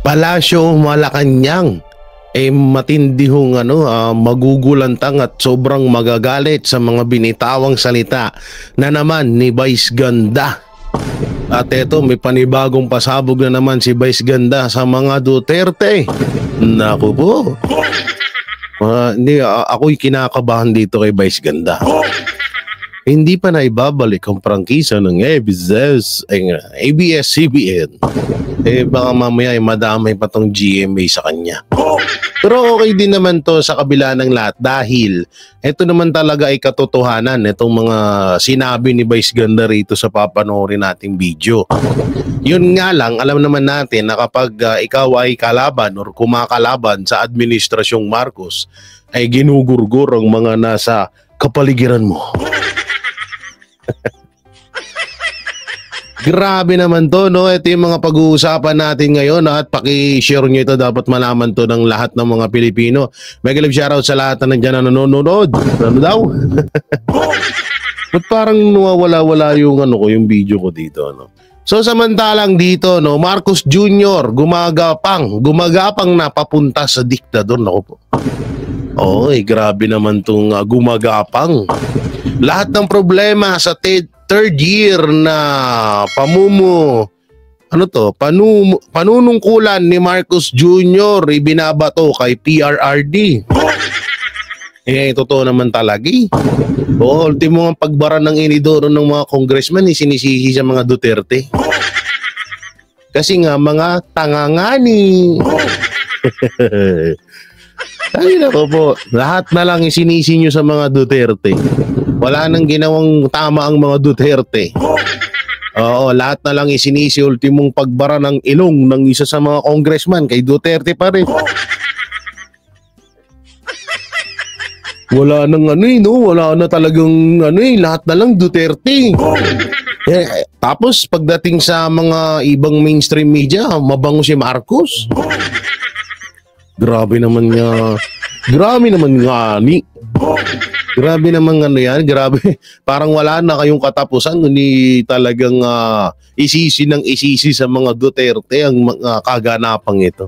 Palasyo Malacanang matindi hong magugulantang at sobrang magagalit sa mga binitawang salita na naman ni Vice Ganda. At eto, may panibagong pasabog na naman si Vice Ganda sa mga Duterte. Naku po. Ako'y kinakabahan dito kay Vice Ganda. Hindi pa na ibabalik ang prangkisa ng ABS-CBN. Baka mamaya madamay pa tong GMA sa kanya. Pero okay din naman to sa kabila ng lahat dahil ito naman talaga ay katotohanan itong mga sinabi ni Vice Ganda rito sa papanoorin nating video. Yun nga lang, alam naman natin na kapag ikaw ay kalaban or kumakalaban sa Administrasyong Marcos ay ginugurgur ang mga nasa kapaligiran mo. Grabe naman to, no? Ito yung mga pag-uusapan natin ngayon at paki-share nyo ito. Dapat malaman to ng lahat ng mga Pilipino. Mega love shoutout sa lahat na nandiyan na nanonood. Ano daw? Ba't parang nawawala-wala yung yung video ko dito, no? So samantalang dito, no, Marcos Jr. gumagapang na papunta sa diktador. Naku po. Oy, grabe naman tong gumagapang. Lahat ng problema sa third year na panunungkulan ni Marcos Jr. ibinabato kay PRRD. Totoo naman talaga. Ultimo ang pagbara ng inidoro ng mga congressman sinisisi sa mga Duterte. Kasi nga mga tangangani. Ay nako po, lahat na lang isinisi nyo sa mga Duterte. Wala nang ginawang tama ang mga Duterte. Oo, lahat na lang isinisi ultimong pagbara ng ilong ng isa sa mga congressman kay Duterte pa rin. Wala nang wala na talagang lahat na lang Duterte. Tapos pagdating sa mga ibang mainstream media, mabango si Marcos. Grabe naman nga ni. Grabe naman yan, grabe. Parang wala na kayong katapusan, kundi talagang isisi sa mga Duterte ang mga kaganapang ito.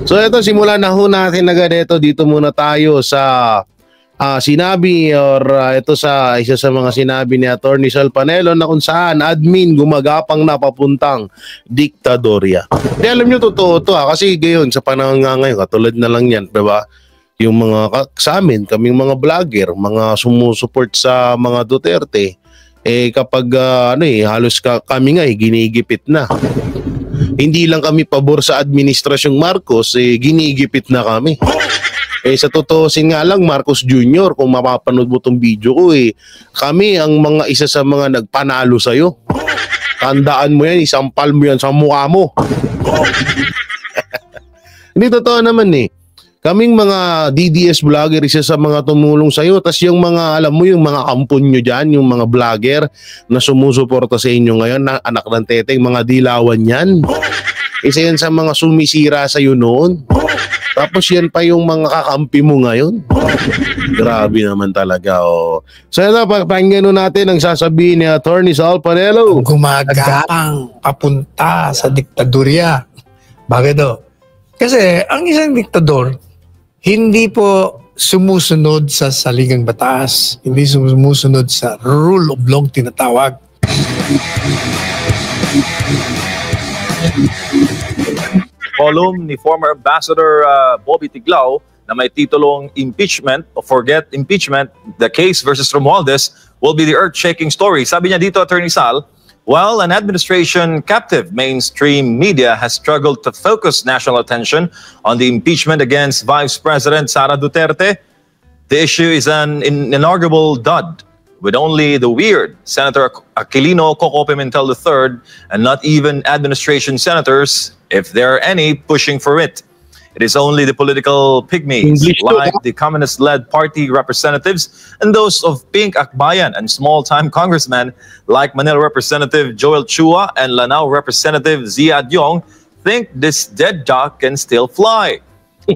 So ito, simulan na ho natin agad ito. Dito muna tayo sa sinabi ito sa isa sa mga sinabi ni Attorney Sal Panelo na kung saan admin gumagapang na papuntang diktadorya. Di alam nyo, totoo to kasi gayon sa panahon nga ngayon, katulad na lang yan, diba? Yung mga sa amin, kaming mga vlogger, mga sumusuport sa mga Duterte, kapag halos kami nga ginigipit na. Hindi lang kami pabor sa Administrasyong Marcos, ginigipit na kami. Sa totoo nga lang, Marcos Jr., kung mapapanood mo tong video ko, kami ang mga isa sa mga nagpanalo sa'yo. Tandaan mo yan, isampal mo yan sa mukha mo. Hindi, totoo naman Kaming mga DDS vlogger, isa sa mga tumulong sa'yo. Tas yung mga, alam mo, yung mga kampon nyo dyan, yung mga vlogger na sumusuporta sa inyo ngayon, na anak ng teteng, mga dilawan yan. Isa yan sa mga sumisira sa'yo noon. Tapos yan pa yung mga kakampi mo ngayon. Grabe naman talaga. So ito, pakinggan natin ang sasabihin ni Attorney Sal Panelo. Gumagapang papunta sa diktadorya. Bakit daw? Kasi ang isang diktador, hindi po sumusunod sa saligang batas, hindi sumusunod sa rule of law tinatawag. Column ni former Ambassador Bobby Tiglao na may titulong Impeachment o Forget Impeachment, the case versus Romualdez will be the earth-shaking story. Sabi niya dito, Attorney Sal, while an administration captive mainstream media has struggled to focus national attention on the impeachment against Vice President Sara Duterte, the issue is an inarguable dud, with only the weird Senator Aquilino Coco Pimentel III and not even administration senators, if there are any, pushing for it. It is only the political pygmies, like the communist-led party representatives and those of Pink Akbayan and small-time congressmen like Manila Representative Joel Chua and Lanao Representative Zia Adyong, think this dead duck can still fly.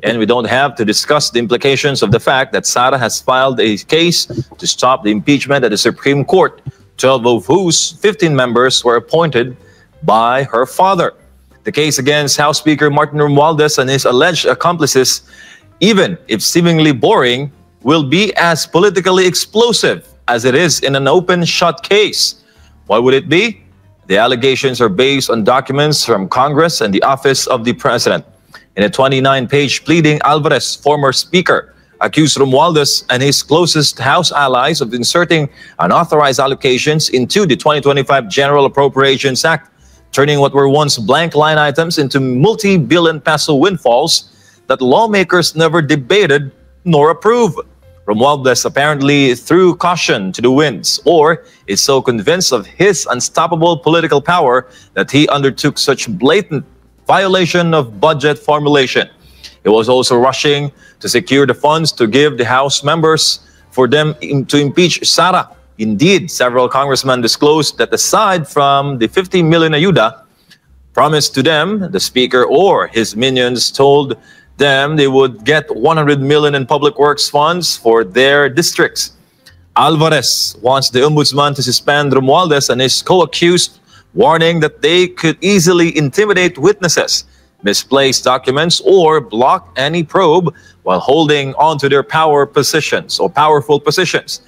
And we don't have to discuss the implications of the fact that Sara has filed a case to stop the impeachment at the Supreme Court, 12 of whose 15 members were appointed by her father. the case against House Speaker Martin Romualdez and his alleged accomplices, even if seemingly boring, will be as politically explosive as it is in an open shut case. Why would it be? The allegations are based on documents from Congress and the Office of the President. In a 29-page pleading, Alvarez, former Speaker, accused Romualdez and his closest House allies of inserting unauthorized allocations into the 2025 General Appropriations Act, turning what were once blank line items into multi-billion peso windfalls that lawmakers never debated nor approved. Romualdez apparently threw caution to the winds, or is so convinced of his unstoppable political power that he undertook such blatant violation of budget formulation. He was also rushing to secure the funds to give the House members for them to impeach Sara. Indeed, several congressmen disclosed that aside from the 50 million ayuda promised to them, the Speaker or his minions told them they would get 100 million in public works funds for their districts. Alvarez wants the Ombudsman to suspend Romualdez and his co-accused, warning that they could easily intimidate witnesses, misplace documents, or block any probe while holding onto their powerful positions.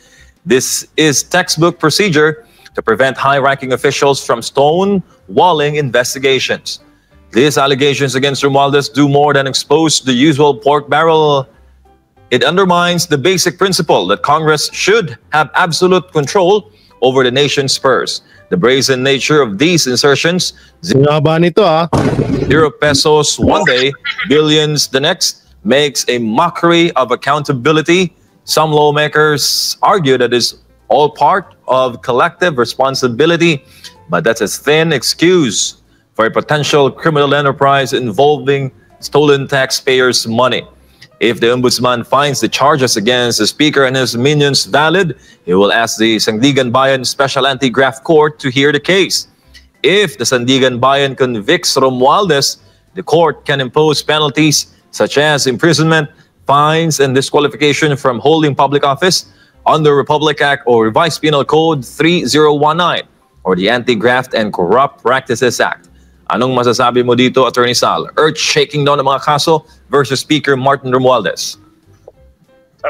This is textbook procedure to prevent high-ranking officials from stonewalling investigations. These allegations against Romualdez do more than expose the usual pork barrel. It undermines the basic principle that Congress should have absolute control over the nation's purse. The brazen nature of these insertions, Sinaba nito 0 pesos one day, billions the next, makes a mockery of accountability. Some lawmakers argue that it's all part of collective responsibility, but that's a thin excuse for a potential criminal enterprise involving stolen taxpayers' money. If the Ombudsman finds the charges against the Speaker and his minions valid, he will ask the Sandigan Bayan Special Anti-Graft Court to hear the case. If the Sandigan Bayan convicts Romualdez, the court can impose penalties such as imprisonment, fines, and disqualification from holding public office under Republic Act or Revised Penal Code 3019 or the Anti-Graft and Corrupt Practices Act. Anong masasabi mo dito, Attorney Sal? Earth-shaking daw ng mga kaso versus Speaker Martin Romualdez.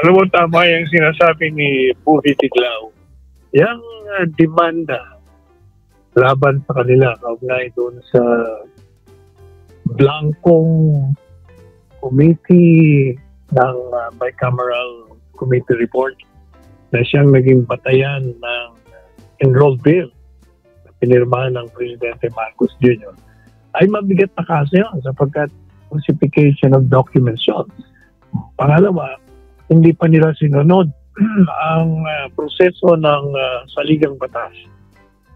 Alam mo, tama yung sinasabi ni Buhi Tiglao. Yung demanda laban sa kanila, kaugnay doon sa blankong committee ng bicameral committee report na siyang naging batayan ng enrolled bill na pinirmahan ng Presidente Marcos Jr. ay mabigat na kaso yun sapagkat falsification of documents yun. Pangalawa, hindi pa nila sinunod ang proseso ng saligang batas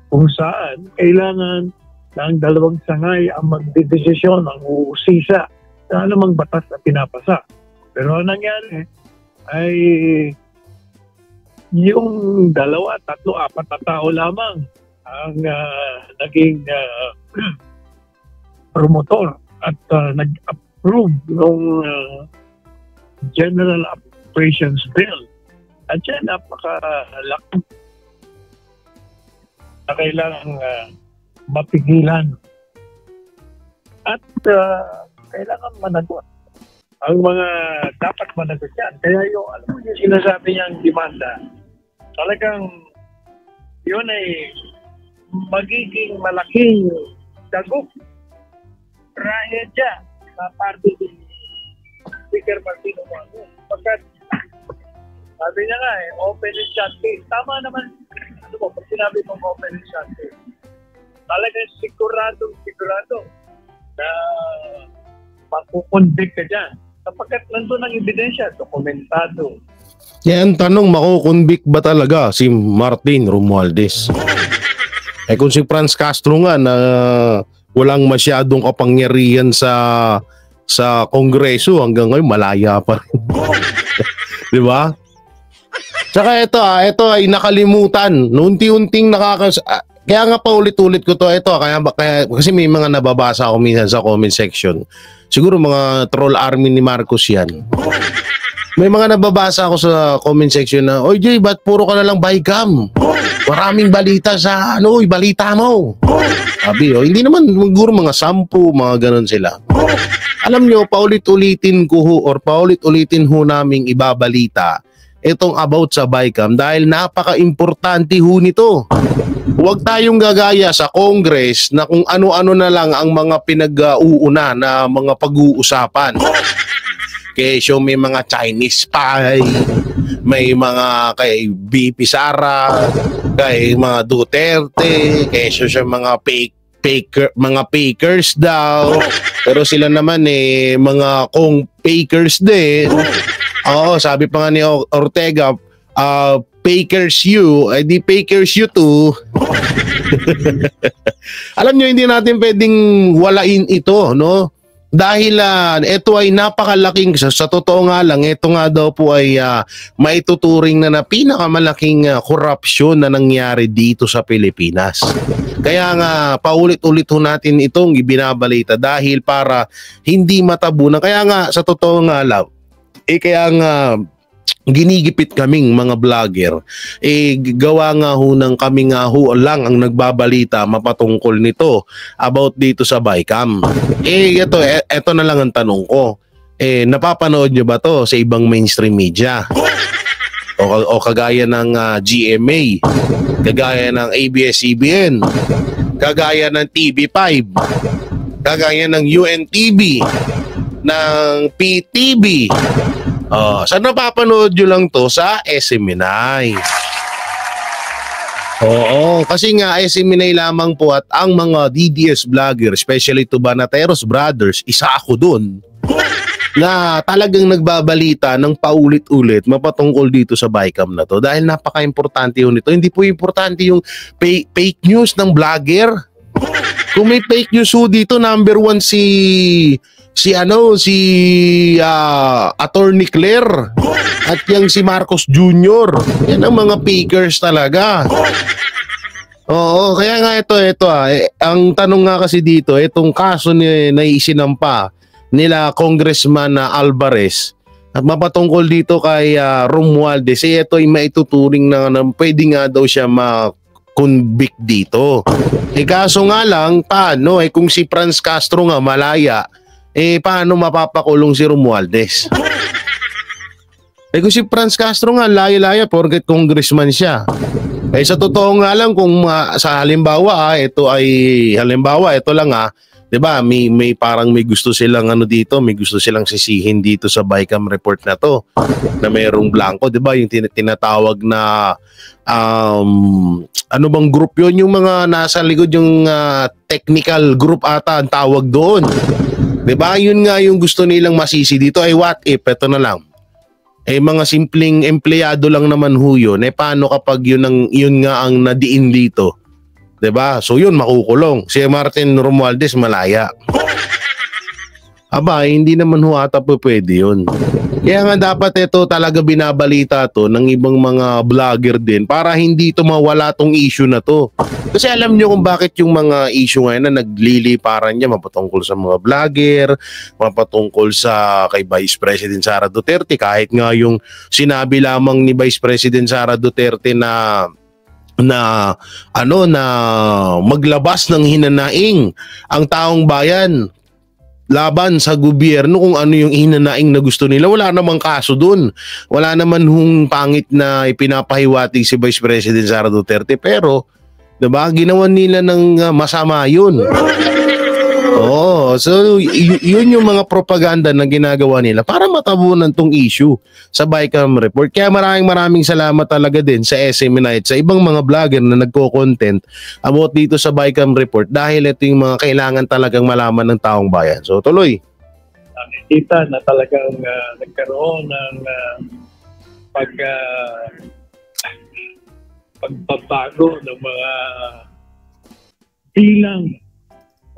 kung saan kailangan ng dalawang sangay ang magdedesisyon, ang uusisa sa anumang batas na pinapasa. Pero ang nangyari ay yung 2, 3, 4 na tao lamang ang naging promotor at nag-approve ng General Operations Bill. At yan, napakalaki na kailangang mapigilan. At kailangan managot ang mga dapat managot yan. Kaya yung, alam mo yung sinasabi niyang demanda, talagang yun ay magiging malaking dagok trahedya sa parte ni Speaker Martin Romualdez. Pagkat sabi niya nga open and shut case. Tama naman, ano mo, pag sinabi mong open and shut case, talagang sigurado na makukonvict ka dyan. Sapagkat nandun ang ebidensya, dokumentado. Yan tanong, makukonvict ba talaga si Martin Romualdez? Kung si Franz Castro nga na walang masyadong kapangyarihan sa Kongreso, hanggang ngayon malaya pa rin. Di ba? Tsaka ito ay nakalimutan. Unti-unting kaya nga pa ulit-ulit ko to. Kasi may mga nababasa ako minsan sa comment section. Siguro mga troll army ni Marcos yan. May mga nababasa ako sa comment section na, "Oy Jay, ba't puro ka na lang bycam? Maraming balita sa balita mo." Sabi, hindi naman, siguro mga 10, mga ganon sila. Alam nyo, paulit-ulitin ho naming ibabalita itong about sa bycam dahil napaka-importante ho nito. Huwag tayong gagaya sa Congress na kung ano-ano na lang ang mga pinag-uuna na mga pag-uusapan. Kesyo may mga Chinese spy, may mga kay BP Sara, kay mga Duterte, kesyo siya mga mga fakers daw. Pero sila naman mga fakers din. Oo, sabi pa nga ni Ortega, fakers you, di fakers you too. Alam nyo, hindi natin pwedeng walain ito, no? Dahil ito ay napakalaking, sa totoo nga lang, ito nga daw po ay maituturing na pinakamalaking korupsyon na nangyari dito sa Pilipinas. Kaya nga, paulit-ulit ho natin itong ibinabalita dahil para hindi matabunan. Kaya nga, sa totoo nga lang, kaya nga, ginigipit kaming mga vlogger. Gawa nga ho ng kami nga ho lang ang nagbabalita mapatungkol nito about dito sa bycam. Ito na lang ang tanong ko. Napapanood nyo ba to sa ibang mainstream media? O kagaya ng GMA, kagaya ng ABS-CBN, kagaya ng TV5, kagaya ng UNTV, ng PTV. Saan napapanood nyo lang to? Sa SMNI. Oo, kasi nga SMNI lamang po at ang mga DDS vlogger, especially to Banateros Brothers, isa ako dun, na talagang nagbabalita ng paulit-ulit mapatungkol dito sa bycam na to dahil napaka-importante yun ito. Hindi po importante yung fake news ng vlogger. Kung may fake news dito, number 1 si Attorney Claire at yung si Marcos Jr. Yan ang mga fakers talaga. Oo, kaya nga ito ang tanong nga kasi dito, itong kaso na isinampa nila Congressman Alvarez at mapatungkol dito kay Romualdez, ito ay maituturing na pwede nga daw siya ma-convict dito. Kaso nga lang, paano? Kung si Franz Castro nga malaya, paano mapapakulong si Romualdez? Kung si Franz Castro nga laya-laya porket congressman siya. Sa totoo nga lang kung sa halimbawa ito lang 'di ba? May parang may gusto silang may gusto silang sisihin dito sa bycam report na to na mayroong blanco, 'di ba? Yung tinatawag na ano bang group 'yon, yung mga nasa likod, yung technical group ata ang tawag doon. 'Di ba? Yun nga yung gusto nilang masisi dito. What if ito na lang, mga simpleng empleyado lang naman ho yun. Paano kapag yun nga ang nadiin dito? 'Di ba? So yun, makukulong. Si Martin Romualdez malaya. Aba, hindi naman ho ata po pwede yun. Kaya nga dapat ito talaga binabalita to ng ibang mga vlogger din para hindi ito mawala tong issue na to. Kasi alam nyo kung bakit yung mga issue ngayon na nagliliparan niya mapatungkol sa mga vlogger, mapatungkol sa kay Vice President Sara Duterte, kahit nga yung sinabi lamang ni Vice President Sara Duterte na maglabas ng hinanaing ang taong bayan laban sa gobyerno kung ano yung hinanaing na gusto nila. Wala namang kaso dun. Wala naman hung pangit na ipinapahiwatig si Vice President Sara Duterte. Pero, diba, ginawan nila ng masama yun. Oo, so yun yung mga propaganda na ginagawa nila para matabunan tong issue sa bycam report. Kaya maraming salamat talaga din sa SMNI at sa ibang mga vlogger na nagko-content about dito sa bycam report dahil ito yung mga kailangan talagang malaman ng taong bayan. So tuloy. Nakikita na talagang nagkaroon ng pagbabago ng mga bilang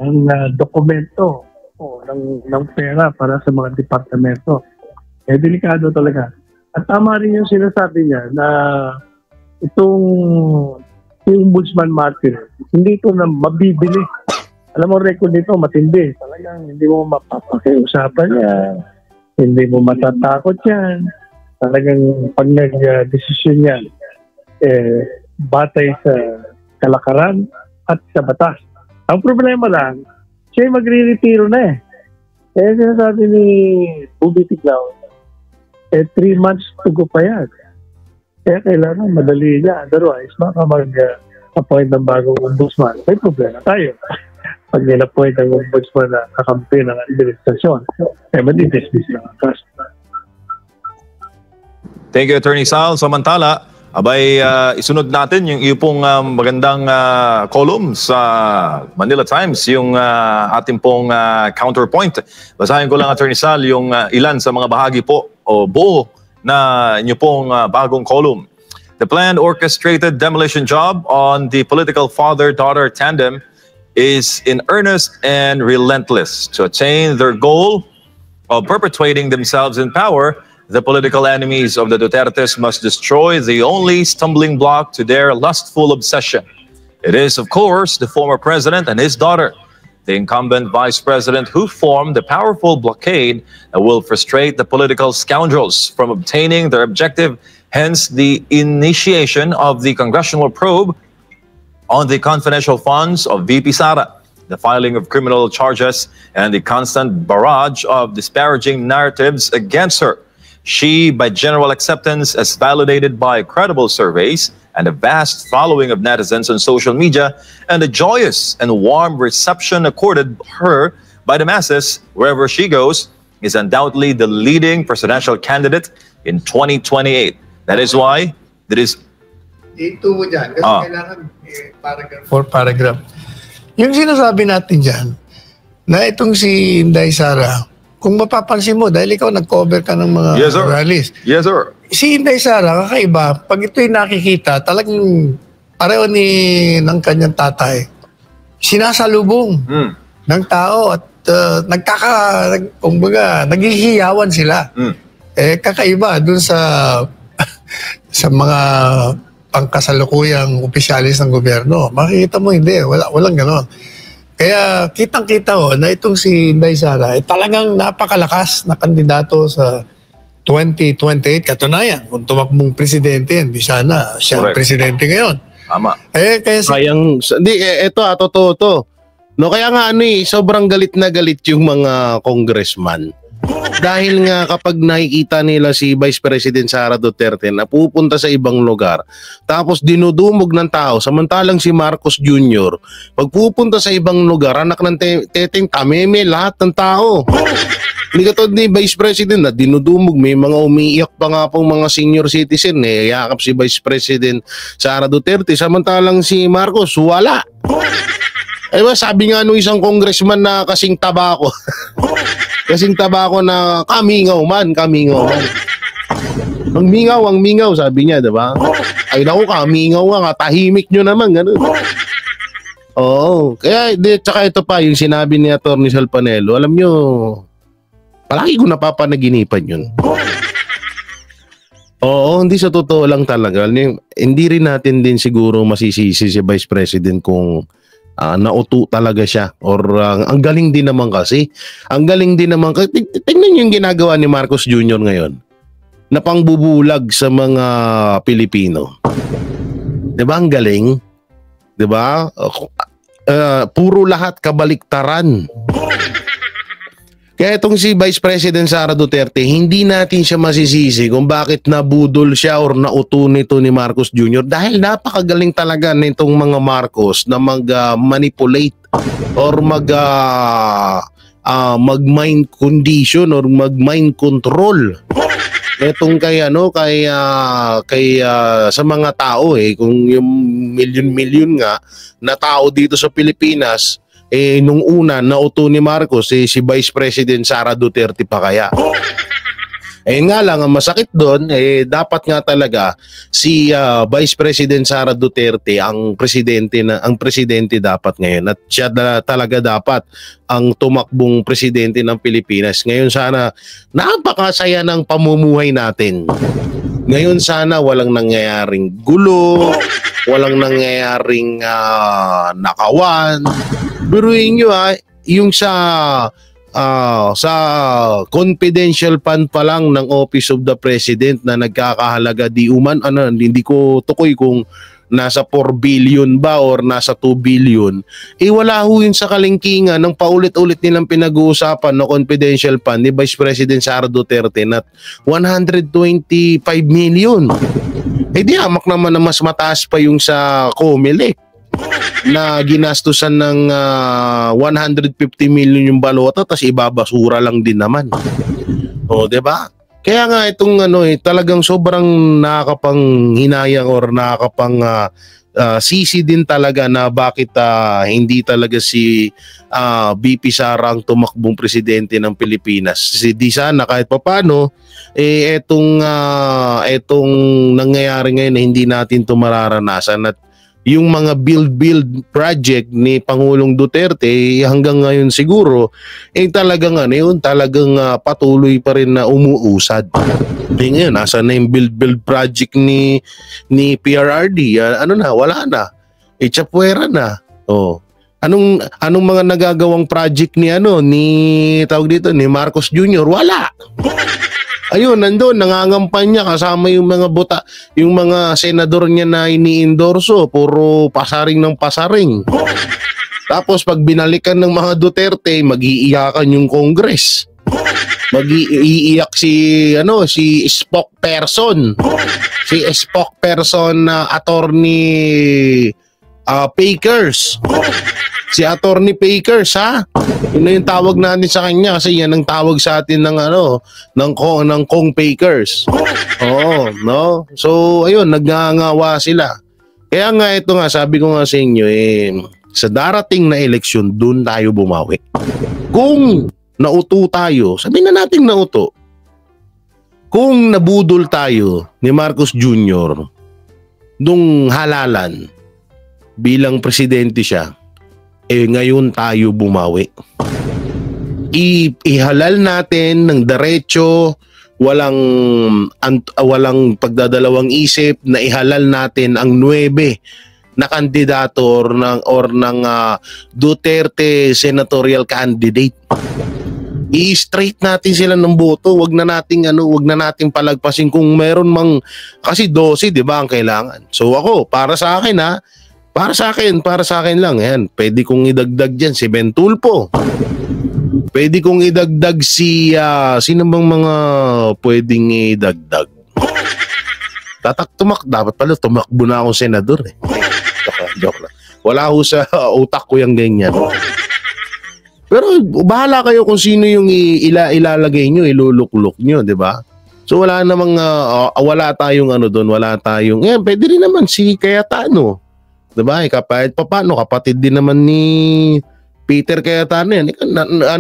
ng dokumento ng pera para sa mga departamento. Delikado talaga. At tama rin yung sinasabi niya na itong Ombudsman Martin, hindi ito na mabibili. Alam mo, record nito matindi. Talagang hindi mo mapapakiusapan yan. Hindi mo matatakot yan. Talagang pag nag-desisyon yan, batay sa kalakaran at sa batas. Ang problema lang, siya magre-retiro na eh. Kaya sinasabi ni Bobby Tiglao, 3 months to go pa yan. Kaya kailangan madali niya. Otherwise, baka mag-appoint ng bagong ombudsman. May problema tayo. Pag nil-appoint ang ombudsman na kakampi ng administrasyon, madi-dismiss lang ang kaso. Thank you, Attorney Sal. Samantala, isunod natin yung iyong magandang column sa Manila Times, yung ating pong counterpoint. Basahin ko lang, Attorney Sal, yung ilan sa mga bahagi po o buo na inyo pong bagong column. The planned orchestrated demolition job on the political father-daughter tandem is in earnest and relentless. To attain their goal of perpetuating themselves in power, the political enemies of the Dutertes must destroy the only stumbling block to their lustful obsession. It is, of course, the former president and his daughter, the incumbent vice president, who formed the powerful blockade that will frustrate the political scoundrels from obtaining their objective, hence the initiation of the congressional probe on the confidential funds of VP Sara, the filing of criminal charges, and the constant barrage of disparaging narratives against her. She, by general acceptance, as validated by credible surveys and a vast following of netizens on social media, and a joyous and warm reception accorded her by the masses wherever she goes, is undoubtedly the leading presidential candidate in 2028. That is why there is... Dito mo dyan, kasi kailangan paragraph for paragraph. Yung sinasabi natin dyan, na itong si Inday Sara, kung mapapansin mo, dahil ikaw nag-cover ka ng mga rallies. Yes, sir. Si Inday Sara, kakaiba, pag ito'y nakikita, talagang pareho ng kanyang tatay, sinasalubong ng tao at naghihiyawan sila. Kakaiba dun sa sa mga pangkasalukuyang opisyalis ng gobyerno. Makikita mo, hindi. Walang ganon. Kaya kitang-kita na itong si Inday Sara talagang napakalakas na kandidato sa 2028. Katunayan, kung tumakbong presidente yan, di sana siya ang presidente ngayon. Tama. Totoo to. No, kaya nga sobrang galit na galit yung mga congressman. Dahil nga kapag nakikita nila si Vice President Sara Duterte na pupunta sa ibang lugar, tapos dinudumog ng tao, samantalang si Marcos Jr., pag pupunta sa ibang lugar, anak ng teteng tameme lahat ng tao. Hindi katulad ni Vice President na dinudumog, may mga umiiyak pa nga pong mga senior citizen, yakap si Vice President Sara Duterte, samantalang si Marcos, wala. Sabi nga nung isang congressman na kasing tabako, kasing tabako na kamingaw man. Ang mingaw, sabi niya, diba? Ay naku, kamingaw nga, tahimik nyo naman, gano'n. Oo, kaya, tsaka ito pa, yung sinabi ni Atty. Sal Panelo, alam nyo, palagi ko napapanaginipan yun. Oo, hindi sa totoo lang talaga. Hindi rin natin din siguro masisisi si Vice President kung nauto talaga siya or ang galing din naman kasi. Ang galing din naman kasi. Tingnan yung ginagawa ni Marcos Jr. ngayon na pangbubulag sa mga Pilipino. 'Di ba ang galing? 'Di ba? Puro lahat kabaliktaran. Kaya itong si Vice President Sara Duterte, hindi natin siya masisisi kung bakit nabudol siya or nauto nito ni Marcos Jr. Dahil napakagaling talaga nitong mga Marcos na mag-manipulate or mag-mind condition or mag-mind control. Itong kay sa mga tao kung yung milyon nga na tao dito sa Pilipinas, nung una nauto ni Marcos si Vice President Sara Duterte pa kaya. Nga lang ang masakit doon dapat nga talaga si Vice President Sara Duterte ang presidente dapat ngayon at siya talaga dapat ang tumakbong presidente ng Pilipinas. Ngayon sana napakasaya ng pamumuhay natin. Ngayon sana walang nangyayaring gulo, walang nangyayaring nakawan. Biruin nyo yung sa sa confidential fund pa lang ng Office of the President na nagkakahalaga di uman, hindi ko tukoy kung nasa 4 billion ba or nasa 2 billion, wala ho yun sa kalingkingan ng paulit-ulit nilang pinag-uusapan na confidential fund ni Vice President Sara Duterte na 125 million. Di amak naman na mas mataas pa yung sa COMELEC na ginastusan ng 150 million yung balota tapos ibabasura lang din naman. O, 'di ba? Kaya nga itong talagang sobrang nakakapanghinayang or nakakapang sisi din talaga na bakit hindi talaga si VP Sara ang tumakbong presidente ng Pilipinas. Di sana kahit papaano etong nangyayari ngayon na hindi natin ito mararanasan at yung mga build project ni Pangulong Duterte hanggang ngayon siguro talagang patuloy pa rin na umuusad. Ngayon nasa na yung build project ni PRRD, wala na. Chapwera na. Anong mga nagagawang project ni ni Marcos Jr.? Wala. Ayun, nandun, nangangampanya kasama yung mga senador niya na iniendorso, puro pasaring ng pasaring. Tapos pag binalikan ng mga Duterte, mag-iiyakan yung Congress. Mag-iiyak si spokesperson. Si spokesperson na attorney Pakers. Si Attorney Pakers, ha? Yun na yung tawag natin sa kanya kasi yan ang tawag sa atin ng Kong Pakers. Oo, no? So, ayun, nagngangawa sila. Kaya nga ito nga, sabi ko nga sa inyo, sa darating na eleksyon, dun tayo bumawi. Kung nauto tayo, sabihin na natin nauto. Kung nabudol tayo ni Marcos Jr. nung halalan bilang presidente siya, ngayon tayo bumawi. Ihalal natin ng diretso, walang pagdadalawang isip na ihalal natin ang 9 na kandidato ng Duterte senatorial candidate. I-straight natin sila ng boto, wag na nating palagpasin kung meron mang kasi 12, 'di ba, ang kailangan. So ako, para sa akin para sa akin lang yan. Pwede kong idagdag diyan si Ben Tulfo. Pwede kong idagdag si sino bang mga pwedeng idagdag? Dapat pala tumakbo na akong senador eh. Joke lang. Wala ho sa utak ko yung ganyan. Pero bahala kayo kung sino yung ilalagay nyo, iluluklok nyo, di ba? So wala namang, wala tayong doon, wala tayong, pwede rin naman si Cayetano. Diba? Kahit paano, kapatid din naman ni Peter Cayetano yan.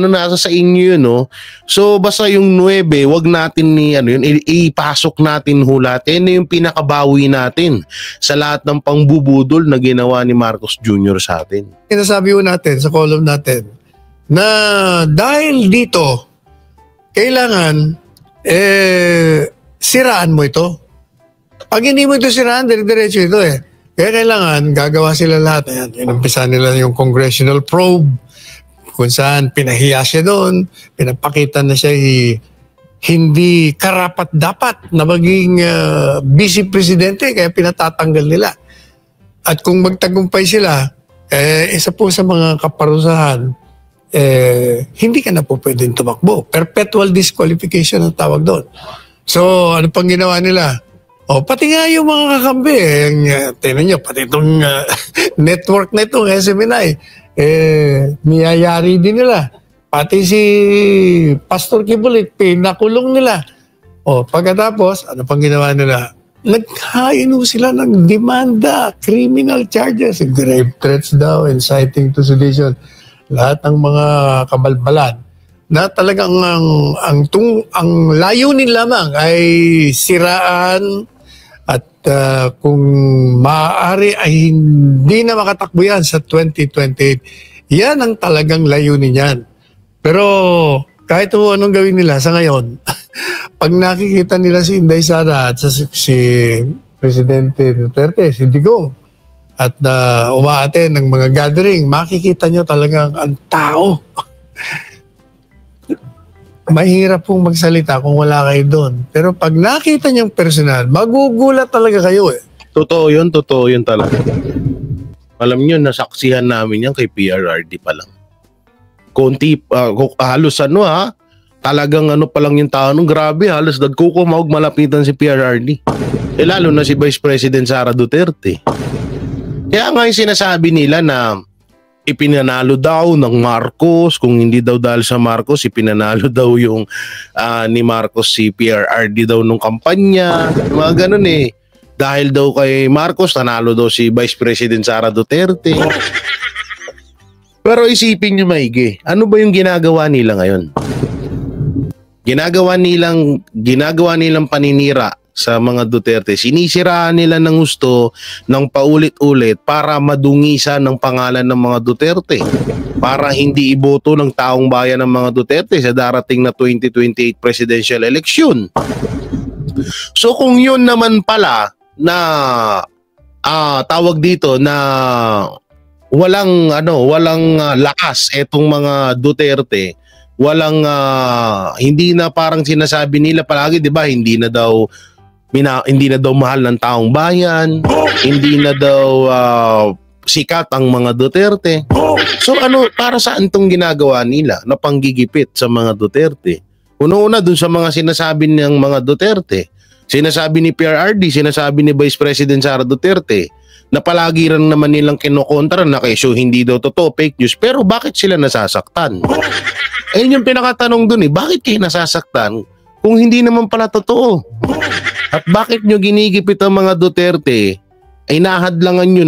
Nasa sa inyo yun, no? So basta yung 9, wag natin ipasok natin hulat. Yan yung pinakabawi natin sa lahat ng pangbubudol na ginawa ni Marcos Jr. sa atin. Sinasabi ko natin sa column natin na dahil dito, kailangan siraan mo ito. Pag hindi mo ito siraan, diretso ito eh. Kaya kailangan gagawa sila lahat. Ayan, inumpisa nila yung congressional probe kung saan pinahiya siya doon, pinapakita na siya hindi karapat-dapat na maging vice presidente kaya pinatatanggal nila. At kung magtagumpay sila, isa po sa mga kaparusahan, hindi ka na po pwedeng tumakbo. Perpetual disqualification ang tawag doon. So, ano pang ginawa nila? Pati nga yung mga kakambi, tingnan nyo, pati itong network na itong SMNI, niyayari din nila. Pati si Pastor Kibulit, pinakulong nila. Pagkatapos, ano pang ginawa nila? Naghain sila ng demanda, criminal charges, grave threats daw, inciting to sedition. Lahat ng mga kabalbalan na talagang ang layunin lamang ay siraan at kung maaari ay hindi na makatakbo yan sa 2028. Yan ang talagang layunin yan. Pero kahit anong gawin nila sa ngayon, pag nakikita nila si Inday Sara at si Presidente Duterte, si Digong, at umaaten ng mga gathering, makikita nyo talagang ang tao. mahirap pong magsalita kung wala kayo doon. Pero pag nakita niyang personal, magugulat talaga kayo eh. Totoo yun talaga. Alam nyo, nasaksihan namin yan kay PRRD pa lang. Halos talagang pa lang yung tao nung grabe, halos nagkukumawag malapitan si PRRD. Lalo na si Vice President Sara Duterte. Kaya nga yung sinasabi nila na ipinanalo daw ng Marcos, kung hindi daw dahil sa Marcos, ipinanalo daw yung ni Marcos si PRRD daw nung kampanya, mga ganun eh. Dahil daw kay Marcos, nanalo daw si Vice President Sara Duterte. Pero isipin nyo maigi, ano ba yung ginagawa nila ngayon? Ginagawa nilang paninira sa mga Duterte. Sinisiraan nila ng gusto ng paulit-ulit para madungisan ng pangalan ng mga Duterte. Para hindi iboto ng taong bayan ng mga Duterte sa darating na 2028 presidential election. So kung yun naman pala na tawag dito na walang lakas etong mga Duterte, hindi na parang sinasabi nila palagi, 'di ba? Hindi na daw mahal ng taong bayan, hindi na daw sikat ang mga Duterte. So para saan tong ginagawa nila na panggigipit sa mga Duterte? Una-una dun sa mga sinasabi ng mga Duterte. Sinasabi ni PRRD, sinasabi ni Vice President Sara Duterte na palagi rin naman nilang kinokontra na kesyo hindi daw totoo, fake news. Pero bakit sila nasasaktan? Ayun yung pinakatanong dun eh. Bakit kayo nasasaktan kung hindi naman pala totoo? At bakit nyo ginigipit ang mga Duterte ay nahadlangan nyo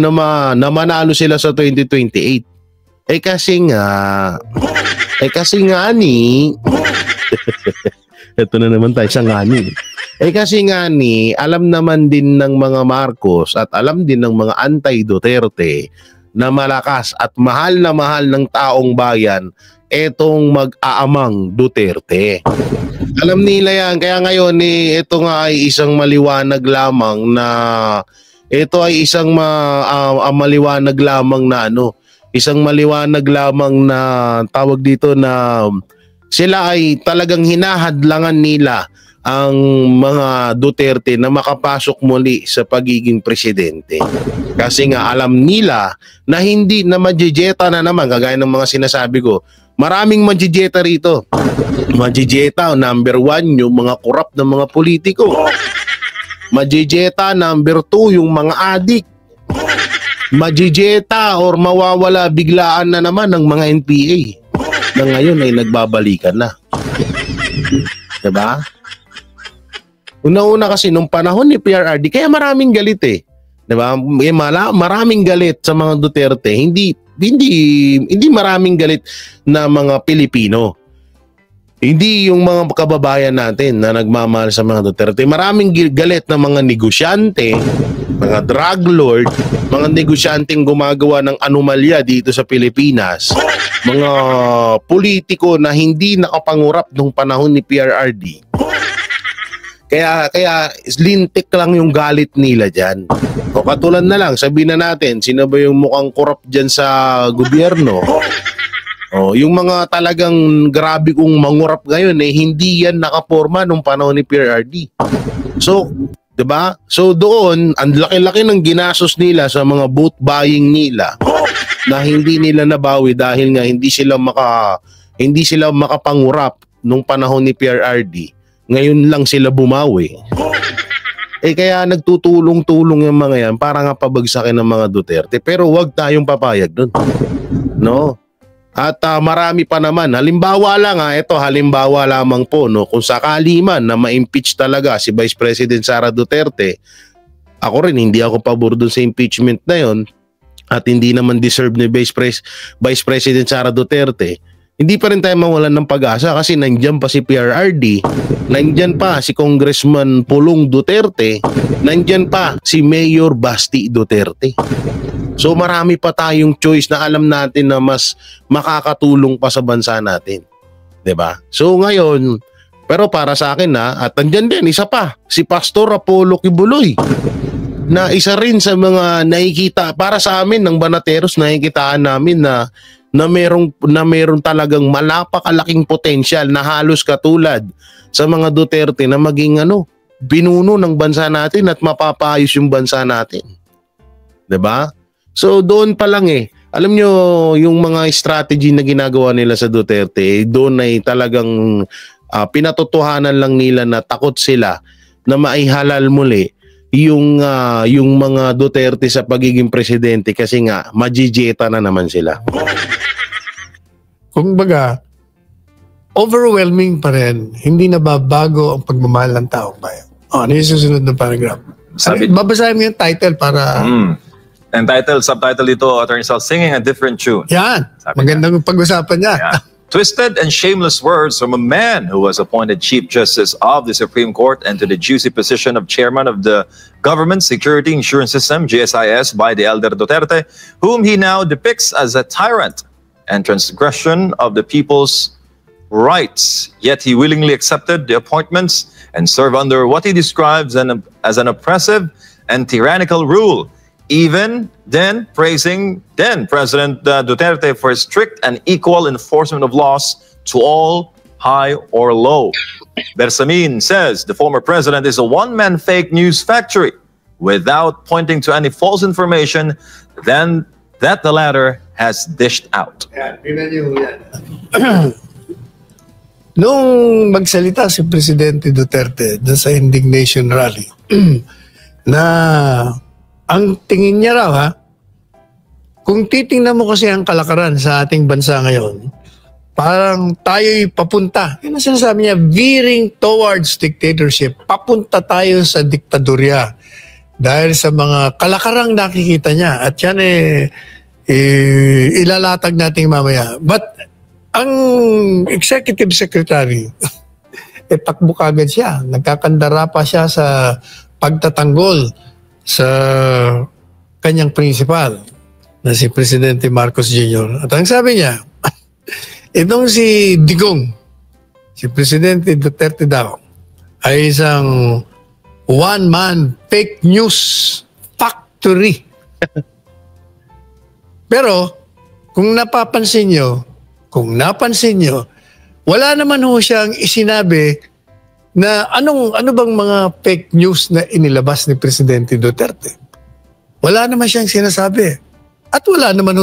na manalo sila sa 2028? Kasi nga ni ito na naman tayo sa ngani. Kasi nga alam naman din ng mga Marcos at alam din ng mga anti-Duterte na malakas at mahal na mahal ng taong bayan etong mag-aamang Duterte. Alam nila yan. Kaya ngayon ito nga ay isang maliwanag lamang na maliwanag lamang na tawag dito na sila ay talagang hinahadlangan nila ang mga Duterte na makapasok muli sa pagiging presidente. Kasi nga alam nila na hindi na majijeta na naman, kagaya ng mga sinasabi ko, maraming majijeta rito. Majijeta, number 1, yung mga korap na mga politiko. Majijeta, number 2, yung mga adik. Majijeta or mawawala biglaan na naman ng mga NPA na ngayon ay nagbabalikan na. Diba? Una-una kasi nung panahon ni PRRD, kaya maraming galit eh. Diba? Maraming galit sa mga Duterte. Hindi maraming galit na mga Pilipino. Hindi yung mga kababayan natin na nagmamahal sa mga Duterte. Maraming galit na mga negosyante, mga drug lord, mga negosyanteng gumagawa ng anomalya dito sa Pilipinas, mga politiko na hindi nakapangurap nung panahon ni PRRD. Kaya lintik lang yung galit nila dyan. O katulad na lang, sabihin na natin, sino ba yung mukhang korap dyan sa gobyerno? O, yung mga talagang grabe kong mangurap ngayon, hindi yan nakaporma nung panahon ni PRRD. So, diba? So doon, ang laki-laki ng ginastos nila sa mga vote buying nila na hindi nila nabawi dahil nga hindi sila makapangurap nung panahon ni PRRD. Ngayon lang sila bumawi. Kaya nagtutulong-tulong yung mga yan para nga pabagsakin ng mga Duterte. Pero wag tayong papayag dun. No? At marami pa naman. Halimbawa lamang po, no, kung sakali man na ma-impeach talaga si Vice President Sara Duterte, ako rin hindi ako pabor dun sa impeachment na yon at hindi naman deserve ni Vice President Sara Duterte. Hindi pa rin tayo mawalan ng pag-asa kasi nandiyan pa si PRRD, nandiyan pa si Congressman Pulong Duterte, nandiyan pa si Mayor Basti Duterte. So marami pa tayong choice na alam natin na mas makakatulong pa sa bansa natin. 'Di ba? So ngayon, pero para sa akin at nandiyan din isa pa, si Pastor Apollo Kibuloy. Na isa rin sa mga nakikita para sa amin ng Banateros, nakikitaan namin na na merong talagang malapakalaking potensyal na halos katulad sa mga Duterte na maging binuno ng bansa natin at mapapayos yung bansa natin. 'Di ba? So doon pa lang alam nyo yung mga strategy na ginagawa nila sa Duterte, doon ay talagang pinatotohanan lang nila na takot sila na maihalal muli yung mga Duterte sa pagiging presidente kasi nga majijeta na naman sila. Kung baga, overwhelming pa rin, hindi nababago ang pagmamahal ng taong bayan. Ano yung susunod na paragraph? Babasahin mo yung title para... Subtitle dito, Attorney Sal, Singing a Different Tune. Yan, magandang pag-usapan niya. Yeah. Twisted and shameless words from a man who was appointed Chief Justice of the Supreme Court and to the juicy position of Chairman of the Government Security Insurance System, GSIS, by the elder Duterte, whom he now depicts as a tyrant and transgression of the people's rights. Yet he willingly accepted the appointments and served under what he describes as an oppressive and tyrannical rule, even then praising then President Duterte for his strict and equal enforcement of laws to all, high or low. Bersamin says the former president is a one-man fake news factory without pointing to any false information then that the latter has dished out. Nung magsalita si Presidente Duterte doon sa indignation rally, na ang tingin niya raw kung titingnan mo kasi ang kalakaran sa ating bansa ngayon, parang tayo'y papunta. Yun ang sinasabi niya, veering towards dictatorship. Papunta tayo sa diktadorya dahil sa mga kalakarang nakikita niya. At yan ilalatag natin mamaya. But ang executive secretary, takbo kagad siya. Nagkakandara pa siya sa pagtatanggol sa kanyang principal na si Presidente Marcos Jr. At ang sabi niya, itong si Digong, si Presidente Duterte daw, ay isang one-man fake news factory. Pero kung napansin nyo, wala naman ho siyang isinabi na ano bang mga fake news na inilabas ni Presidente Duterte. Wala naman siyang sinasabi. At wala naman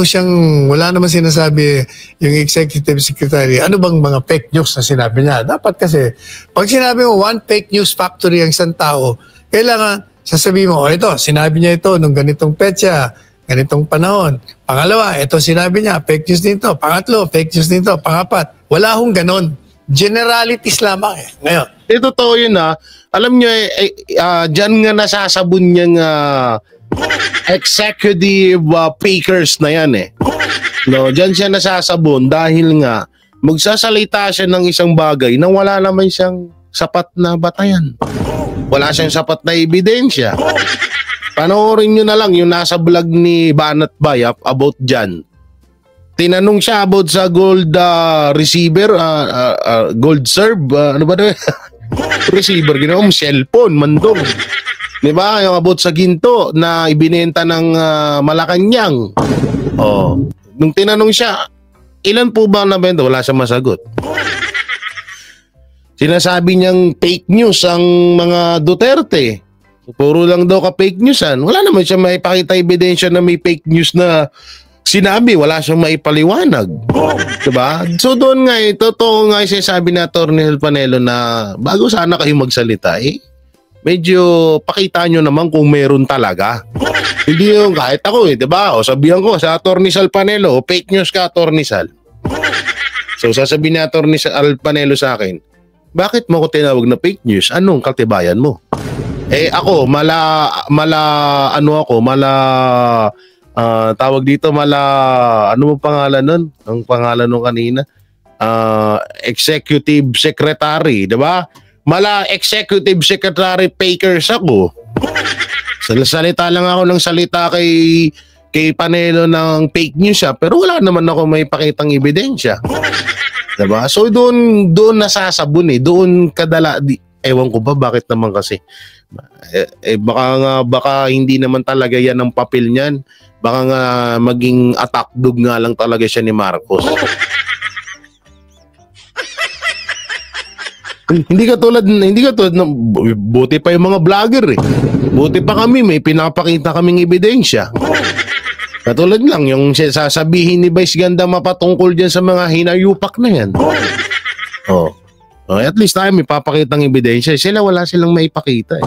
sinasabi yung executive secretary, ano bang mga fake news na sinabi niya. Dapat kasi, pag sinabi mo one fake news factory ang isang tao, kailangan sasabihin mo, ito, sinabi niya ito nung ganitong petsa, ganitong panahon. Pangalawa, ito sinabi niya, fake news nito. Pangatlo, fake news nito. Pangapat, wala hong ganon. Generalities lamang ngayon. Totoo yun Alam nyo dyan nga nasasabon niyang executive fakers na yan No, dyan siya nasasabon dahil nga magsasalita siya ng isang bagay na wala naman siyang sapat na batayan. Wala siyang sapat na ebidensya. Panoorin nyo na lang yung nasa vlog ni Banat Bayap about dyan. Tinanong siya about sa gold receiver, gold serve, ano ba na? Receiver, ginawa mo, cellphone, mandong. Diba? Yung about sa ginto na ibinenta ng Malacanang. Nung tinanong siya, ilan po ba nabenta? Wala siyang masagot. Sinasabi niyang fake news ang mga Duterte. Puro lang daw ka fake newsan. Wala naman siya maipakita ebidensya na may fake news na sinabi, wala siyang maipaliwanag. Diba? So doon nga totoo nga sinasabi na Atty. Panelo na bago sana kayo magsalita medyo pakita nyo naman kung meron talaga. Hindi yung kahit ako diba? O sabihan ko sa Atty. Sal Panelo, fake news ka Atty. Sal. So sasabihin ni Atty. Sal Panelo sa akin, bakit mo ko tinawag na fake news? Anong katibayan mo? Ako, tawag dito ano mo pangalan nun? Ang pangalan nung kanina? Executive Secretary, di ba? Executive Secretary fakers ako. Salita lang ako ng salita kay Panelo ng fake news siya, pero wala naman ako may pakitang ebidensya. Diba? So doon nasasabon doon Ewan ko ba bakit naman kasi. Baka hindi naman talaga yan ang papel niyan. Baka nga maging attack dog nga lang talaga siya ni Marcos. Hindi katulad ng buti pa yung mga vlogger eh. Buti pa kami, may pinapakita kaming ebidensya. Katulad lang yung sasabihin ni Vice Ganda mapatungkol dyan sa mga hinayupak na yan. Oh. At least tayo may papakitang ebidensya. Wala silang maipakita eh.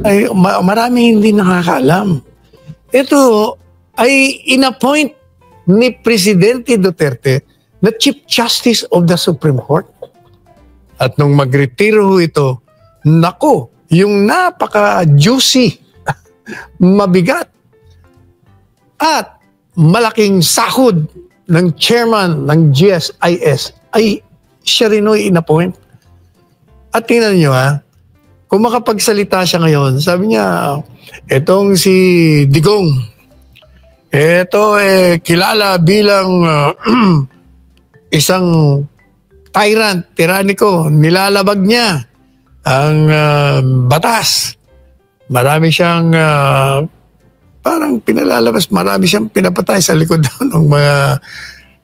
Ay, marami hindi nakakaalam. Ito ay inappoint ni Presidente Duterte na Chief Justice of the Supreme Court. At nung magretiro ito, nako, yung napaka-juicy, mabigat, at malaking sahod ng chairman ng GSIS ay siya rin ay inappoint. At tingnan nyo kung makapagsalita siya ngayon, sabi niya, etong si Digong, ito kilala bilang isang tyrant, tiraniko, nilalabag niya ang batas. Marami siyang parang pinalalabas, marami siyang pinapatay sa likod ng mga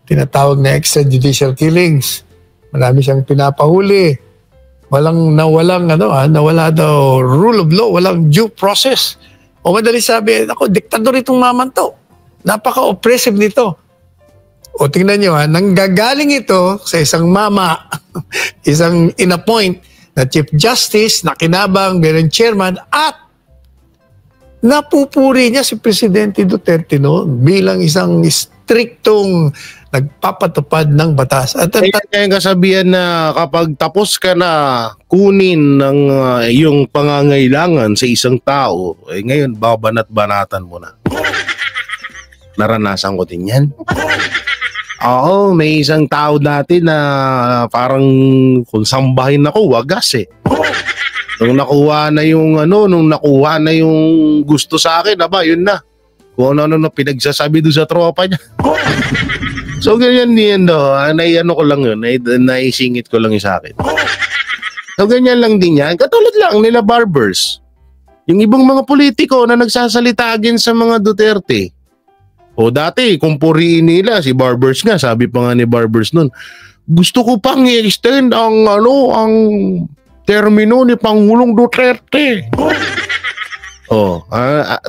tinatawag na extrajudicial killings. Marami siyang pinapahuli. Nawala daw rule of law, walang due process. O madali sabi, ako, diktador itong maman to. Napaka-oppressive nito. O tingnan nyo nanggagaling ito sa isang mama, isang inappoint na Chief Justice, na kinabang, bilang chairman, at napupuri niya si Presidente Duterte noon bilang isang striktong nagpapatupad ng batas. At kaya kasabihan na kapag tapos ka na kunin ng iyong pangangailangan sa isang tao, ngayon babanat-banatan mo na. Naranasan ko din yan. Oo, may isang tao dati na parang kung sambahin ako, wagas eh. Nung nakuha na yung gusto sa akin, yun na. Kung ano na pinagsasabi doon sa tropa niya. So ganyan din ko lang yun, naisingit ko lang yung sa akin. So ganyan lang din yan. Katulad lang nila barbers. Yung ibang mga politiko na nagsasalita against sa mga Duterte. O dati, kung puriin nila, si Barbers nga, sabi pa nga ni Barbers nun, gusto ko pang i-extend ang termino ni Pangulong Duterte.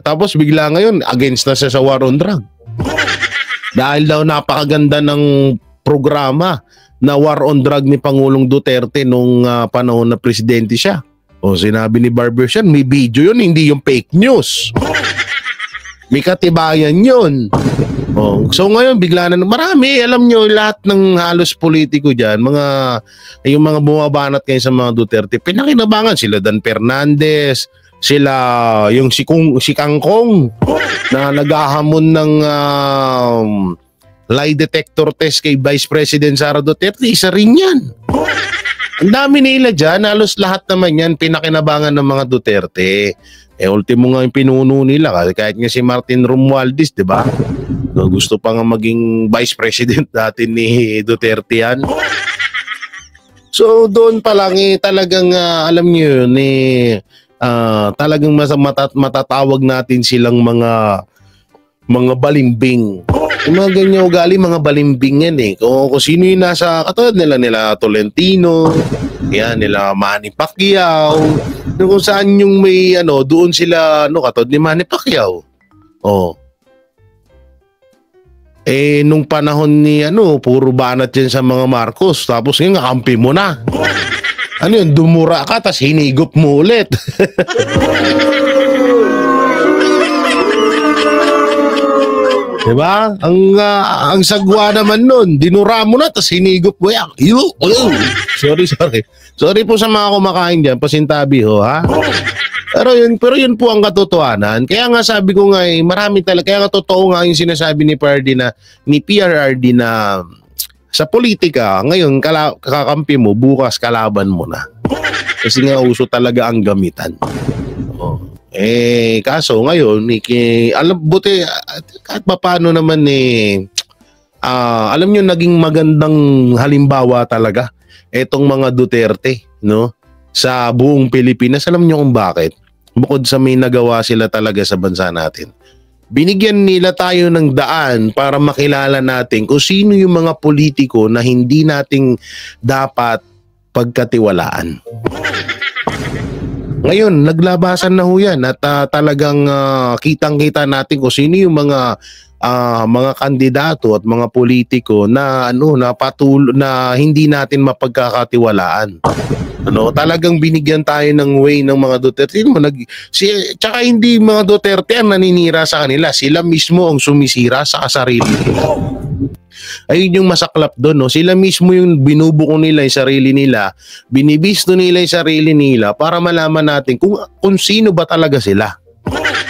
Tapos bigla ngayon, against na siya sa war on drug. Dahil daw napakaganda ng programa na war on drug ni Pangulong Duterte nung panahon na presidente siya. Sinabi ni Barbers yan, may video yun, hindi yung fake news. May katibayan yun. So ngayon, bigla na, marami, alam nyo, lahat ng halos politiko dyan, yung mga bumabanat kayo sa mga Duterte, pinakinabangan sila Dan Fernandez, sila, yung si Kangkong, na naghahamon ng lie detector test kay Vice President Sara Duterte, isa rin yan. Ang dami nila dyan, halos lahat naman yan, pinakinabangan ng mga Duterte. Ultimo nga yung pinuno nila, kahit nga si Martin Romualdez, di ba? Gusto pa nga maging vice president dati ni Duterte yan. So doon pa lang talagang alam niyo yun talagang matatawag natin silang mga balimbing. Yung mga ganyan ugali, mga balimbing yan eh. Kung sino yung nasa katulad nila Tolentino, yan, nila Manny Pacquiao, kung saan yung may doon sila katulad ni Manny Pacquiao. Nung panahon ni puro banat yan sa mga Marcos, tapos ngayon kampi mo na. Yun, dumura ka, tas hinigop mo ulit. Diba? Ang sagwa naman nun, dinura mo na, tas hinigop mo yan. Sorry. Sorry po sa mga kumakain dyan, pasintabi ho, ha? Pero yun po ang katotohanan. Kaya nga sabi ko nga marami talaga, kaya nga totoo nga yung sinasabi ni PRRD na sa politika, ngayon kakampi mo, bukas kalaban mo na. Kasi nga uso talaga ang gamitan. Kaso ngayon, buti kahit paano naman alam nyo, naging magandang halimbawa talaga etong mga Duterte, no? sa buong Pilipinas. Alam niyo kung bakit? Bukod sa may nagawa sila talaga sa bansa natin. Binigyan nila tayo ng daan para makilala natin kung sino yung mga politiko na hindi nating dapat pagkatiwalaan. Ngayon, naglabasan na ho yan at talagang kitang-kita natin kung sino yung mga kandidato at mga politiko na na hindi natin mapagkakatiwalaan. Talagang binigyan tayo ng way ng mga Duterte. Tsaka hindi mga Duterte ang naninira sa kanila. Sila mismo ang sumisira sa sarili nila. Ayun yung masaklap doon. No? Sila mismo yung binubuko nila yung sarili nila. Binibisto nila yung sarili nila para malaman natin kung sino ba talaga sila.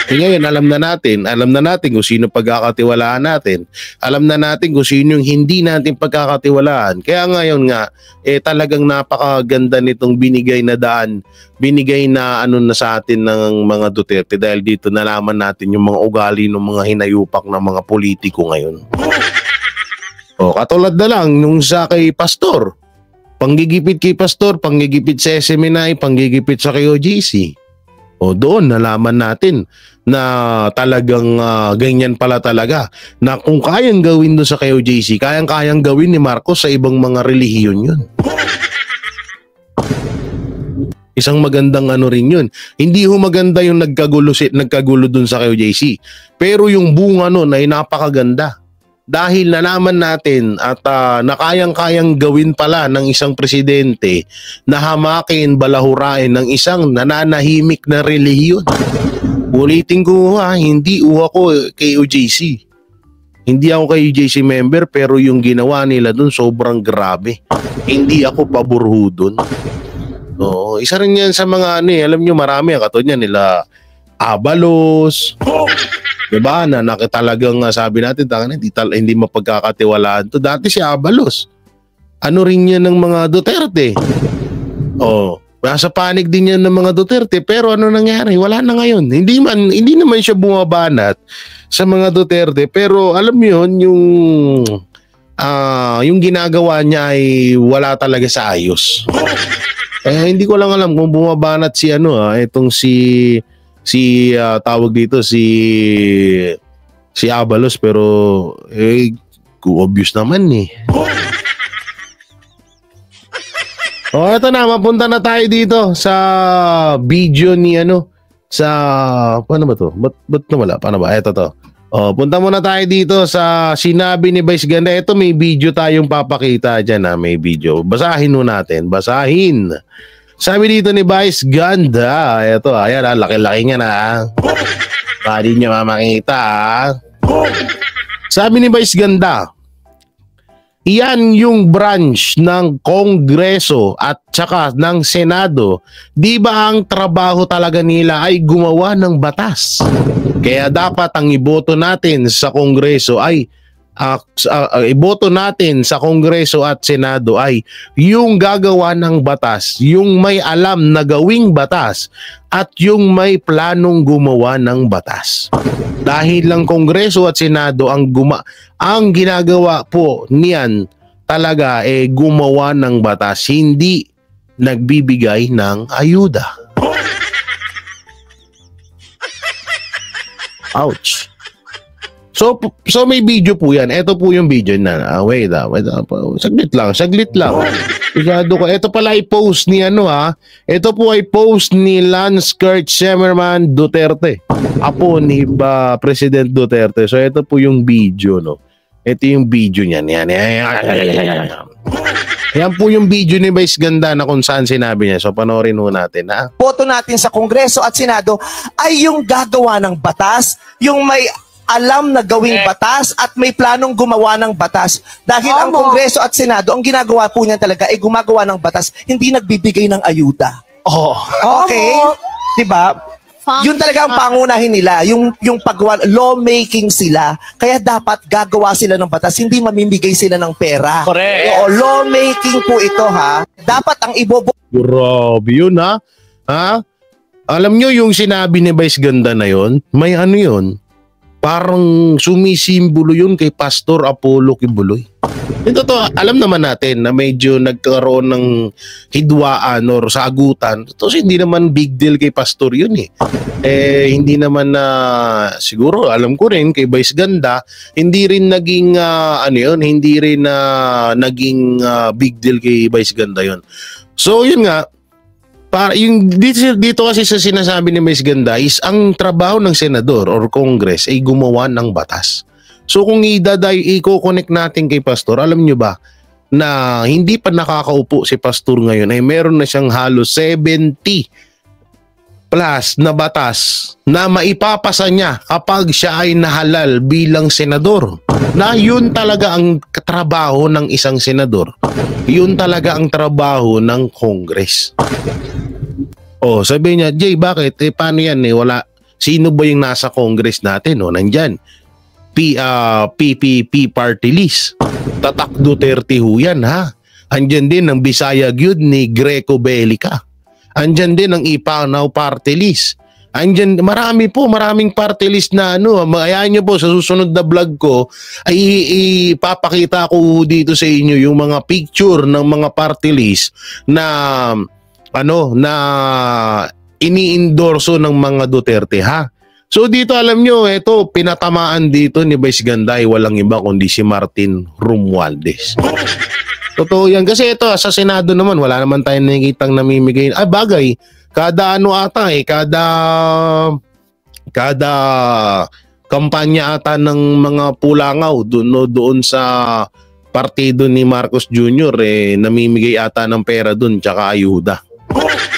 Ngayon, alam na natin kung sino pagkakatiwalaan natin. Alam na natin kung sino yung hindi natin pagkakatiwalaan. Kaya ngayon nga, talagang napakaganda nitong binigay na daan, binigay na na sa atin ng mga Duterte dahil dito nalaman natin yung mga ugali ng mga hinayupak ng mga politiko ngayon. Katulad na lang nung sa kay Pastor. Panggigipit kay Pastor, panggigipit sa SMNI, panggigipit sa KOJC. Doon nalaman natin na talagang ganyan pala talaga. Na kung kayang gawin doon sa KOJC, kayang gawin ni Marcos sa ibang mga relihiyon yun. Isang magandang rin yun. Hindi ho maganda yung nagkagulo doon sa KOJC. Pero yung bunga nun ay napakaganda. Dahil nalaman natin at na kayang-kayang gawin pala ng isang presidente na hamakin, balahurain ng isang nananahimik na relihiyon. Ulitin ko hindi ako kay OJC. Hindi ako kay OJC member pero yung ginawa nila dun sobrang grabe. Hindi ako pabor ho dun. Isa rin yan sa mga alam nyo marami katulad niya nila Abalos. Diba? Na talagang sabi natin, hindi mapagkakatiwalaan to. Dati si Abalos. Rin yan ng mga Duterte. Nasa panig din yan ng mga Duterte. Pero ano nangyari? Wala na ngayon. Hindi naman siya bumabanat sa mga Duterte. Pero alam mo yun, yung ginagawa niya ay wala talaga sa ayos. Hindi ko lang alam kung bumabanat si itong tawag dito si Abalos pero obvious naman Ito na, mapunta na tayo dito sa video ni paano ba to? Ba't nawala? Paano ba? Ito to. Punta muna tayo dito sa sinabi ni Vice Ganda. Ito may video tayong papakita dyan may video. Basahin mo natin. Basahin. Sabi dito ni Vice Ganda, ito, ayan laki-laki niya na. Hindi niya mamakita. Sabi ni Vice Ganda, iyan yung branch ng Kongreso at saka ng Senado. Di ba ang trabaho talaga nila ay gumawa ng batas? Kaya dapat ang iboto natin sa Kongreso ay iboto natin sa Kongreso at Senado ay yung gagawa ng batas, yung may alam na gawing batas at yung may planong gumawa ng batas. Dahil lang Kongreso at Senado ang ginagawa po niyan talaga gumawa ng batas, hindi nagbibigay ng ayuda. Ouch. So may video po yan. Ito po yung video na. Wait. Saglit lang. Sigado ko. Ito pala ay post ni Ito po ay post ni Lance Kurt Zimmerman Duterte. Apo ni President Duterte. So ito po yung video, Ito yung video niyan. Yan po yung video ni Vice Ganda na kung saan sinabi niya. So panoorin mo natin, Boto natin sa Kongreso at Senado ay yung gagawa ng batas, yung may alam na gawing batas at may planong gumawa ng batas. Dahil ang Kongreso at Senado, ang ginagawa po niyan talaga ay gumagawa ng batas, hindi nagbibigay ng ayuda. Okay? Diba? Yun talaga ang pangunahin nila, yung lawmaking sila. Kaya dapat gagawa sila ng batas, hindi mamimigay sila ng pera. Correct. Lawmaking po ito Dapat ang Grabe yun Alam nyo yung sinabi ni Vice Ganda na yun, may yun. parang sumisimbolo yun kay Pastor Apollo Kibuloy. Ito to, alam naman natin na medyo nagkaroon ng hidwaan or sagutan. Ito hindi naman big deal kay Pastor yun eh. Hindi naman na siguro alam ko rin kay Vice Ganda, hindi rin naging hindi rin naging big deal kay Vice Ganda yun. So yun nga, para yung dito kasi sa sinasabi ni Vice Ganda is ang trabaho ng senador or Congress ay gumawa ng batas. So kung i-connect natin kay Pastor, alam nyo ba na hindi pa nakakaupo si Pastor ngayon ay meron na siyang halos 70 plus na batas na maipapasa niya kapag siya ay nahalal bilang senador. Na yun talaga ang trabaho ng isang senador. Yun talaga ang trabaho ng Congress. Oh, sabi niya, Jay, bakit? Paano yan? Wala. Sino ba yung nasa Congress natin? Nandyan. PPP party list. Tatak Duterte ho yan, ha? Andyan din ang Bisaya Gyud ni Greco Belica. Andyan din ang Ipanaw party list. Andyan, maraming party list na Ayahan nyo po sa susunod na vlog ko ay ipapakita ko dito sa inyo yung mga picture ng mga party list na na ini-endorso ng mga Duterte, ha? So dito alam nyo, ito pinatamaan dito ni Vice Ganda ay walang iba kundi si Martin Romualdez. Totoo yan. Kasi ito sa Senado naman, wala naman tayong nakikitang namimigay. Bagay, kada kada kampanya ata ng mga pulangaw doon sa partido ni Marcos Jr. Namimigay ata ng pera doon tsaka ayuda.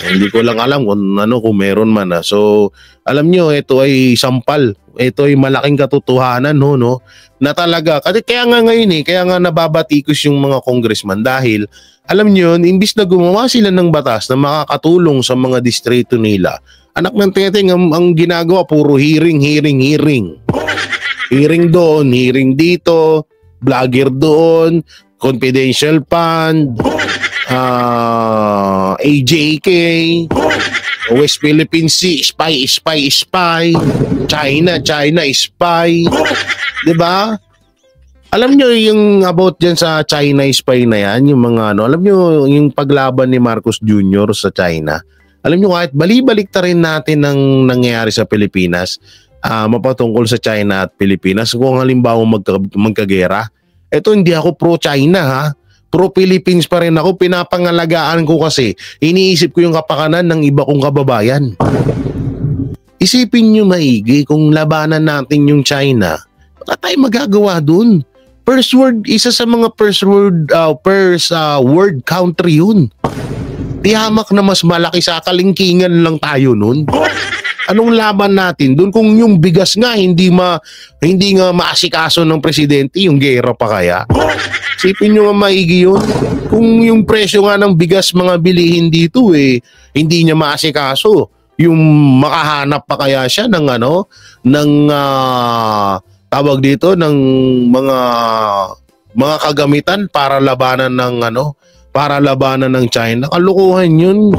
Hindi ko lang alam kung meron man. So, alam nyo, ito ay sampal. Ito ay malaking katotohanan, na talaga. Kaya nga ngayon, kaya nga nababatikos yung mga congressman dahil, alam nyo, imbis na gumawa sila ng batas na makakatulong sa mga distrito nila, anak ng teteng, ang ginagawa, puro hearing. Hearing doon, hearing dito, vlogger doon, confidential fund, AJK, West Philippine Sea, spy, China, spy, diba? Alam nyo yung about dyan sa China spy na yan, yung mga alam nyo yung paglaban ni Marcos Jr. sa China, alam nyo kahit balibalik ta rin natin ng nangyayari sa Pilipinas, mapatungkol sa China at Pilipinas, kung halimbawa magkagera, eto hindi ako pro-China, ha? Pro-Philippines pa rin ako, pinapangalagaan ko kasi iniisip ko yung kapakanan ng iba kong kababayan. Isipin nyo maigi kung labanan natin yung China, wala tayong magagawa dun. First world, isa sa mga first world country yun. Tiyamak na mas malaki sa kalingkingan lang tayo nun. Anong laban natin dun kung yung bigas nga hindi nga maasikaso ng presidente, yung gera pa kaya? Sipin nyo nga maigi yun. Kung yung presyo nga ng bigas mga bilihin dito hindi niya maasikaso, yung makahanap pa kaya siya ng tawag dito ng mga kagamitan para labanan ng China. Kalukuhan yun.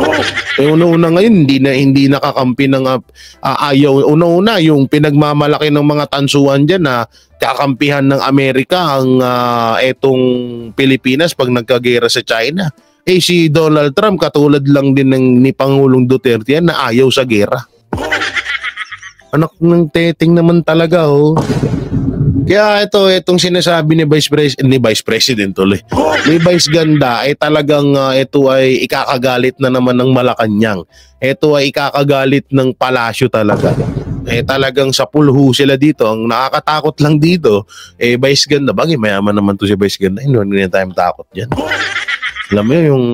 Una-una ngayon hindi nakakampi ng ayaw. Una-una yung pinagmamalaki ng mga tansuan dyan na kakampihan ng Amerika ang etong Pilipinas pag nagkagera sa China. Si Donald Trump katulad lang din ni Pangulong Duterte yan na ayaw sa gera. Anak ng teteng naman talaga, Kaya itong sinasabi ni Vice President ni Vice Ganda ay talagang ito ay ikakagalit na naman ng Malacanang. Ito ay ikakagalit ng palasyo talaga. Talagang sa pulho sila dito. Ang nakakatakot lang dito, Vice Ganda. Bagay, mayaman naman to si Vice Ganda. Hindi na tayo takot dyan. Alam mo yung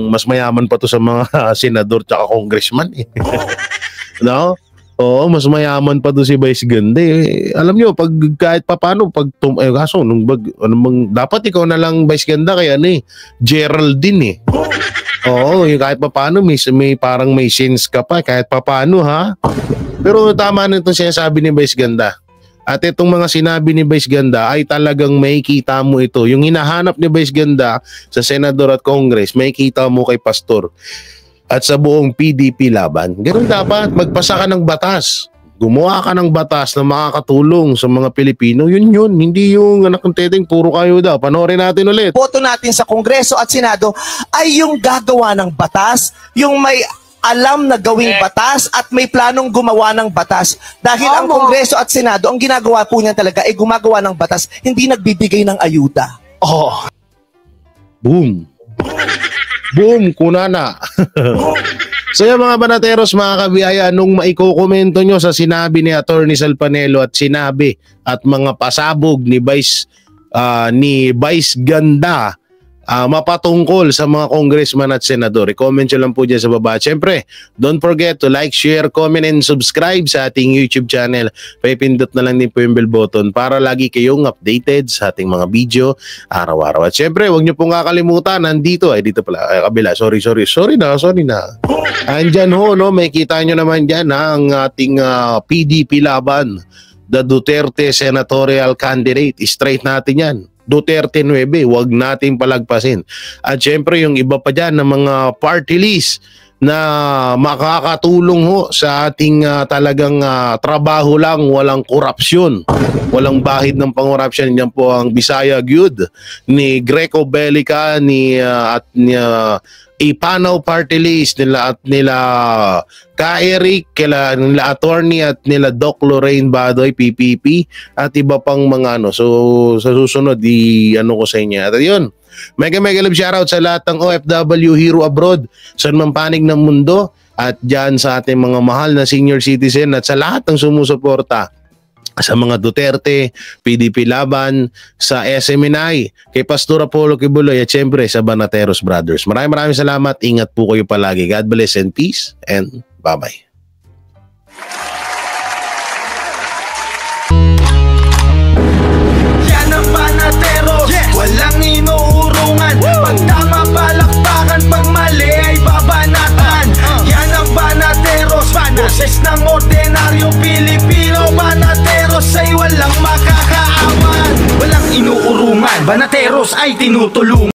mas mayaman pa to sa mga senador tsaka congressman. No? Oo, mas mayaman pa doon si Vice Ganda. Alam nyo, pag kahit papano, kaso, dapat ikaw na lang Vice Ganda kaya Geraldine Oo, yung kahit papano, may parang may sense ka pa, kahit papano, ha? Pero tama na itong sinasabi ni Vice Ganda. At itong mga sinabi ni Vice Ganda ay talagang makikita mo ito. Yung hinahanap ni Vice Ganda sa Senador at Congress, makikita mo kay Pastor at sa buong PDP laban. Ganun dapat, magpasa ka ng batas. gumawa ka ng batas na makakatulong sa mga Pilipino, yun. Hindi yung anak ng teteng, puro kayo daw. Panoorin natin ulit. Boto natin sa Kongreso at Senado ay yung gagawa ng batas, yung may alam na gawing batas at may planong gumawa ng batas. Dahil ang Kongreso at Senado, ang ginagawa po niya talaga ay gumagawa ng batas, hindi nagbibigay ng ayuda. Boom. Boom, kunana. So yung mga banateros, mga kabiyaya, nung maikokomento nyo sa sinabi ni Attorney Salpanelo at sinabi at mga pasabog ni Vice Ganda mapatungkol sa mga congressman at senador, i-comment nyo lang po dyan sa baba. Siyempre, don't forget to like, share, comment, and subscribe sa ating YouTube channel. Paipindot na lang din po yung bell button para lagi kayong updated sa ating mga video araw-araw. At siyempre, huwag nyo pong kakalimutan, dito pala, kabila, sorry na. Andyan ho, no, may kita nyo naman dyan ang ating PDP laban, the Duterte senatorial candidate. Straight natin yan. Duterte 9, wag natin palagpasin. At syempre yung iba pa dyan ng mga party list na makakatulong ho sa ating talagang trabaho lang, walang korupsyon, walang bahid ng pangkorupsyon. Yan po ang Bisaya Gyud ni Greco Bellica at Ipanaw party list nila at nila Ka-Eric, nila attorney at nila Doc Lorraine Badoy, PPP, at iba pang mga So sa susunod, ko sa inyo. At yun, mega love shoutout sa lahat ng OFW hero abroad, saan man panig ng mundo, at dyan sa ating mga mahal na senior citizen at sa lahat ng sumusuporta sa mga Duterte, PDP Laban, sa SMNI, kay Pastor Apollo Kibuloy at syempre sa Banateros Brothers. Maraming salamat. Ingat po kayo palagi. God bless and peace and bye-bye. Yan ang Banateros, walang inuurungan. Pag tama palakpakan, pag mali ay babanatan. Yan ang Banateros, boses ng ordinaryong Pilipino. Banateros ay walang makakaawan, walang inuurungan. Banateros ay tinutulungan.